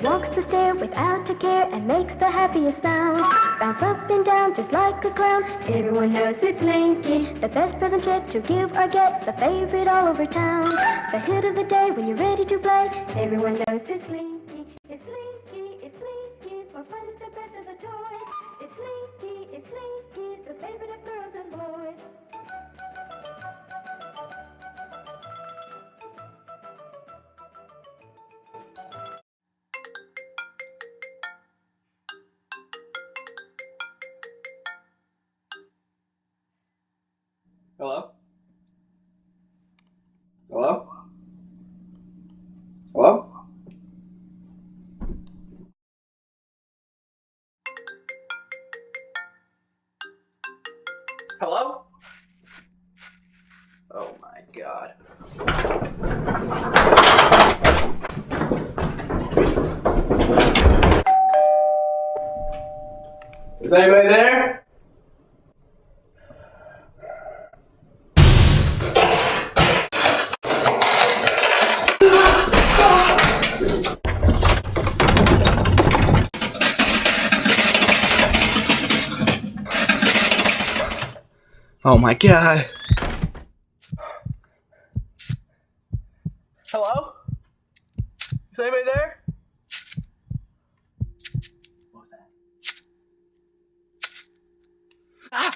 walks the stair without a care and makes the happiest sound. Bounce up and down just like a clown. Everyone knows it's Slinky, the best present yet to give or get, the favorite all over town. The hit of the day when you're ready to play. Everyone knows it's Slinky. It's Slinky, it's Slinky, for fun it's the best of the toys. It's Slinky, it's Slinky, the favorite of girls and boys. Hello? Hello? Hello? Hello? Oh my God. Is anybody there? Oh my God. Hello? Is anybody there? What was that? Ah!